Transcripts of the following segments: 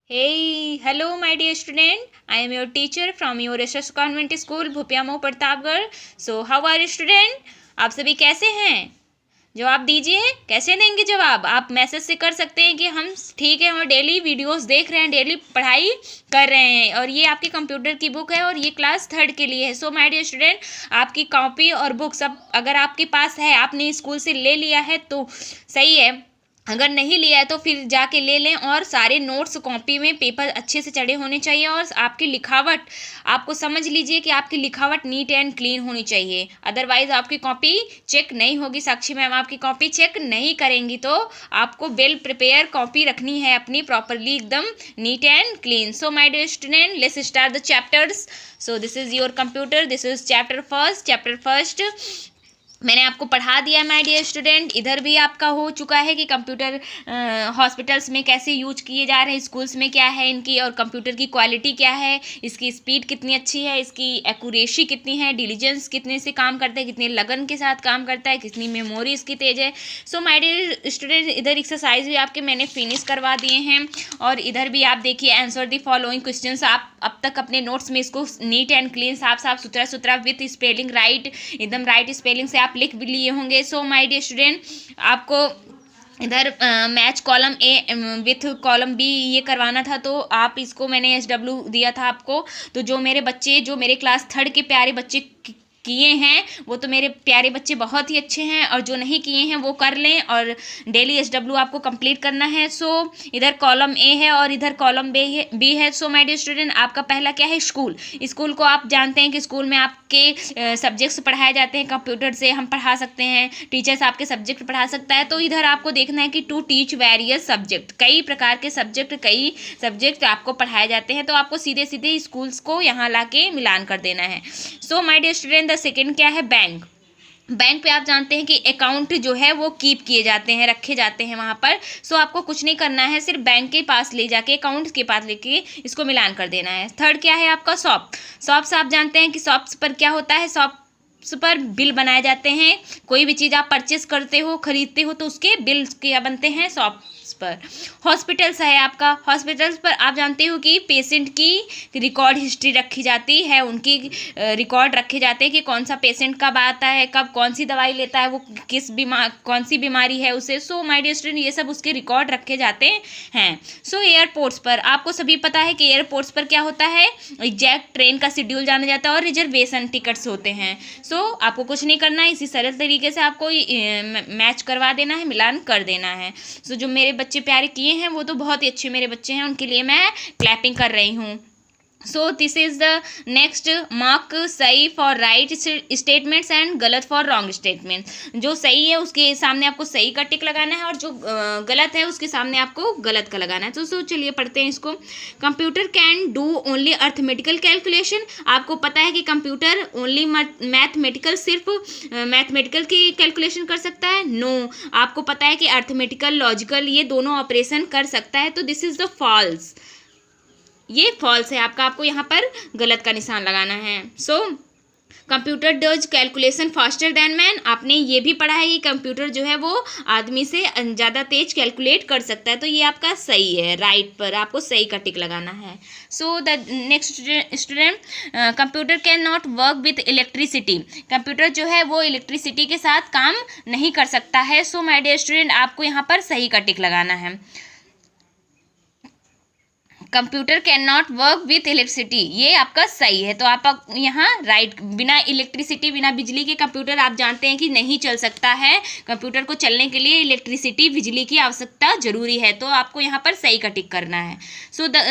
Hey, hello, my dear student. I am your teacher from your Yashas Convent School, भुपियामो Pratapgarh. So, how are you, student? आप सभी कैसे हैं? जवाब दीजिए. कैसे देंगे जवाब? आप मैसेज से कर सकते हैं कि हम ठीक है, हम डेली वीडियोस देख रहे हैं, डेली पढ़ाई कर रहे हैं. और ये आपकी कंप्यूटर की बुक है और ये क्लास 3rd के लिए है. सो माय डियर स्टूडेंट, आपकी कॉपी और बुक सब अगर आपके पास है, आपने स्कूल से ले लिया है तो सही है. अगर नहीं लिया है तो फिर जाके ले लें. और सारे नोट्स कॉपी में पेपर अच्छे से चढ़े होने चाहिए. और आपकी लिखावट, आपको समझ लीजिए कि आपकी लिखावट नीट एंड क्लीन होनी चाहिए. अदरवाइज आपकी कॉपी चेक नहीं होगी. साक्षी मैम आपकी कॉपी चेक नहीं करेंगी. तो आपको वेल प्रिपेयर कॉपी रखनी है अपनी, प्रॉपरली एकदम neat and clean. So my dear student, let's start the chapters. So this is your computer. This is chapter first. मैंने आपको पढ़ा दिया माय डियर स्टूडेंट. इधर भी आपका हो चुका है कि कंप्यूटर हॉस्पिटल्स में कैसे यूज किए जा रहे हैं, स्कूल्स में क्या है इनकी, और कंप्यूटर की क्वालिटी क्या है, इसकी स्पीड कितनी अच्छी है, इसकी एक्यूरेसी कितनी है, डिलीजेंस कितने से काम करता है, कितने लगन के साथ काम करता है, कितनी मेमोरी इसकी तेज है. सो माय डियर स्टूडेंट, इधर एक्सरसाइज भी आपके मैंने फिनिश करवा दिए हैं. और इधर भी आप देखिए, आंसर द फॉलोइंग क्वेश्चंस. आप अब तक अपने नोट्स में इसको नीट एंड क्लीन, साफ साफ सुथरा सुथरा विथ स्पेलिंग राइट, एकदम राइट स्पेलिंग से आप लिख भी लिए होंगे. सो माय डियर स्टूडेंट, आपको इधर match column A with column B ये करवाना था, तो आप इसको मैंने SW दिया था आपको. तो जो मेरे बच्चे, जो मेरे क्लास 3rd के प्यारे बच्चे किए हैं वो तो मेरे प्यारे बच्चे बहुत ही अच्छे हैं, और जो नहीं किए हैं वो कर लें. और डेली SW आपको कंप्लीट करना है. सो इधर कॉलम ए है और इधर कॉलम बी है. सो माय डियर स्टूडेंट, आपका पहला क्या है? स्कूल. स्कूल को आप जानते हैं कि स्कूल में आपके सब्जेक्ट्स पढ़ाए जाते हैं. कंप्यूटर से हम पढ़ा सकते हैं, टीचर्स आपके सब्जेक्ट पढ़ा सकता है. तो इधर आपको देखना है कि टू टीच वेरियस सब्जेक्ट, कई प्रकार के सब्जेक्ट, कई सब्जेक्ट आपको पढ़ाए जाते हैं. तो आपको सीधे सीधे स्कूल्स को यहाँ ला के मिलान कर देना है. So my dear student, second क्या है? बैंक. बैंक पे आप जानते हैं कि अकाउंट जो है वो कीप किए जाते हैं, रखे जाते हैं वहाँ पर. सो आपको कुछ नहीं करना है, सिर्फ बैंक के पास ले जाके, अकाउंट के पास लेके इसको मिलान कर देना है. थर्ड क्या है आपका? शॉप. शॉप से आप जानते हैं कि शॉप्स पर क्या होता है? शॉप पर बिल बनाए जाते हैं. कोई भी चीज़ आप परचेस करते हो, खरीदते हो, तो उसके बिल क्या बनते हैं? शॉप पर. हॉस्पिटल्स है आपका. हॉस्पिटल्स पर आप जानते हो कि पेशेंट की रिकॉर्ड हिस्ट्री रखी जाती है, उनकी रिकॉर्ड रखे जाते हैं कि कौन सा पेशेंट कब आता है, कब कौन सी दवाई लेता है, वो कौन सी बीमारी है उसे. सो माय डियर स्टूडेंट, ये सब उसके रिकॉर्ड रखे जाते हैं. सो एयरपोर्ट्स पर आपको सभी पता है कि एयरपोर्ट्स पर क्या होता है? एग्जैक्ट ट्रेन का शेड्यूल जाना जाता है और रिजर्वेशन टिकट्स होते हैं. सो आपको कुछ नहीं करना है, इसी सरल तरीके से आपको मैच करवा देना है, मिलान कर देना है. सो जो मेरे बच्चे प्यारे किए हैं वो तो बहुत ही अच्छे मेरे बच्चे हैं, उनके लिए मैं क्लैपिंग कर रही हूँ. सो this is the next. Mark सही फॉर राइट स्टेटमेंट्स एंड गलत फॉर रॉन्ग स्टेटमेंट्स. जो सही है उसके सामने आपको सही का टिक लगाना है, और जो गलत है उसके सामने आपको गलत का लगाना है. तो चलिए पढ़ते हैं इसको. Computer can do only arithmetical calculation. आपको पता है कि कंप्यूटर ओनली मैथमेटिकल, सिर्फ मैथमेटिकल की कैलकुलेशन कर सकता है? नो. आपको पता है कि अर्थमेटिकल, लॉजिकल, ये दोनों ऑपरेशन कर सकता है. तो दिस इज द फॉल्स. ये फॉल्स है आपका, आपको यहाँ पर गलत का निशान लगाना है. So computer does calculation faster than man. आपने ये भी पढ़ा है कि कंप्यूटर जो है वो आदमी से ज़्यादा तेज कैलकुलेट कर सकता है. तो ये आपका सही है, राइट पर आपको सही का टिक लगाना है. So the next student, computer can not work with electricity. Computer जो है वो इलेक्ट्रिसिटी के साथ काम नहीं कर सकता है. सो माय डियर स्टूडेंट, आपको यहाँ पर सही का टिक लगाना है. Computer can not work with electricity, ये आपका सही है. तो आप यहाँ राइट, बिना इलेक्ट्रिसिटी, बिना बिजली के कंप्यूटर आप जानते हैं कि नहीं चल सकता है. कंप्यूटर को चलने के लिए इलेक्ट्रिसिटी, बिजली की आवश्यकता जरूरी है. तो आपको यहाँ पर सही का टिक करना है. So the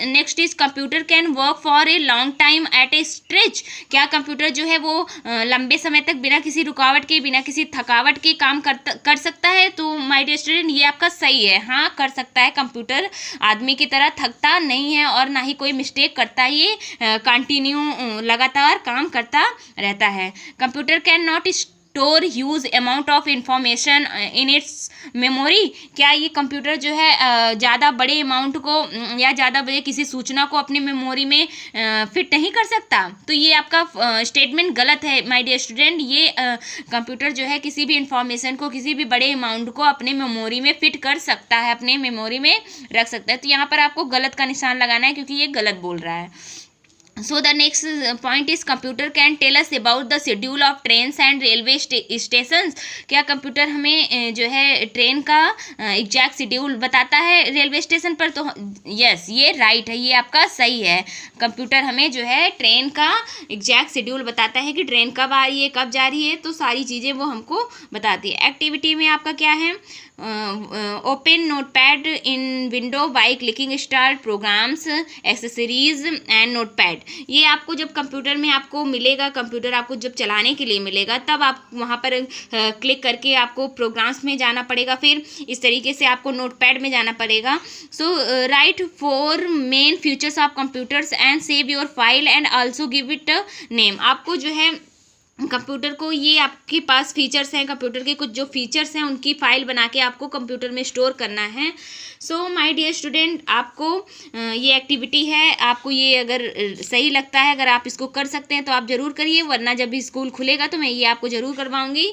next is computer can work for a long time at a stretch. क्या कंप्यूटर जो है वो लंबे समय तक बिना किसी रुकावट के, बिना किसी थकावट के काम कर सकता है? तो माय डियर स्टूडेंट, ये आपका सही है. हाँ, कर सकता है. कंप्यूटर आदमी की तरह थकता नहीं है और ना ही कोई मिस्टेक करता है. ये कंटिन्यू लगातार काम करता रहता है. Computer can not store huge amount of information in its memory. क्या ये कंप्यूटर जो है ज़्यादा बड़े अमाउंट को या ज़्यादा बड़े किसी सूचना को अपनी मेमोरी में फिट नहीं कर सकता? तो ये आपका स्टेटमेंट गलत है माय डियर स्टूडेंट। ये कंप्यूटर जो है किसी भी इंफॉर्मेशन को, किसी भी बड़े अमाउंट को अपने मेमोरी में फिट कर सकता है, अपने मेमोरी में रख सकता है। तो यहाँ पर आपको गलत का निशान लगाना है क्योंकि ये गलत बोल रहा है। So the next point is computer can tell us about the schedule of trains and railway stations। क्या कंप्यूटर हमें जो है ट्रेन का एग्जैक्ट शेड्यूल बताता है रेलवे स्टेशन पर? तो यस, ये राइट है, ये आपका सही है। कंप्यूटर हमें जो है ट्रेन का एग्जैक्ट शेड्यूल बताता है कि ट्रेन कब आ रही है, कब जा रही है, तो सारी चीज़ें वो हमको बताती है। एक्टिविटी में आपका क्या है? Open notepad in window by clicking start programs accessories and notepad. ये आपको जब कंप्यूटर में आपको मिलेगा, कंप्यूटर आपको जब चलाने के लिए मिलेगा, तब आप वहाँ पर क्लिक करके आपको प्रोग्राम्स में जाना पड़ेगा, फिर इस तरीके से आपको नोटपैड में जाना पड़ेगा। So write 4 main features of computers and save your file and also give it a name. आपको जो है कंप्यूटर को, ये आपके पास फीचर्स हैं, कंप्यूटर के कुछ जो फीचर्स हैं उनकी फ़ाइल बना के आपको कंप्यूटर में स्टोर करना है। सो माय डियर स्टूडेंट, आपको ये एक्टिविटी है, आपको ये अगर सही लगता है, अगर आप इसको कर सकते हैं तो आप ज़रूर करिए, वरना जब भी स्कूल खुलेगा तो मैं ये आपको ज़रूर करवाऊँगी।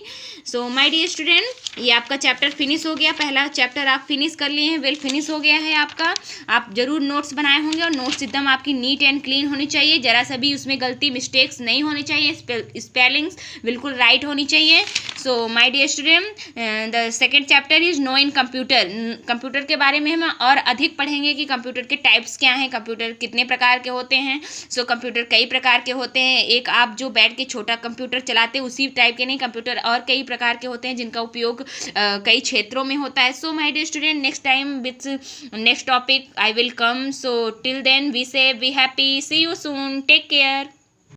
सो माय डियर स्टूडेंट, ये आपका चैप्टर फिनिश हो गया, पहला चैप्टर आप फिनिश कर लिए हैं, वेल फिनिश हो गया है आपका। आप ज़रूर नोट्स बनाए होंगे और नोट्स एकदम आपकी नीट एंड क्लीन होनी चाहिए, ज़रा सा भी उसमें गलती मिस्टेक्स नहीं होनी चाहिए, स्पेलिंग्स बिल्कुल राइट होनी चाहिए। So my dear student, the second chapter is know in computer. Computer के बारे में हम और अधिक पढ़ेंगे कि कंप्यूटर के टाइप्स क्या हैं, कंप्यूटर कितने प्रकार के होते हैं। सो कंप्यूटर कई प्रकार के होते हैं, एक आप जो बैठ के छोटा कंप्यूटर चलाते हैं उसी टाइप के नहीं, कंप्यूटर और कई प्रकार के होते हैं जिनका उपयोग कई क्षेत्रों में होता है। So my dear student, next time with next topic I will come. So till then we say be happy, see you soon, take care.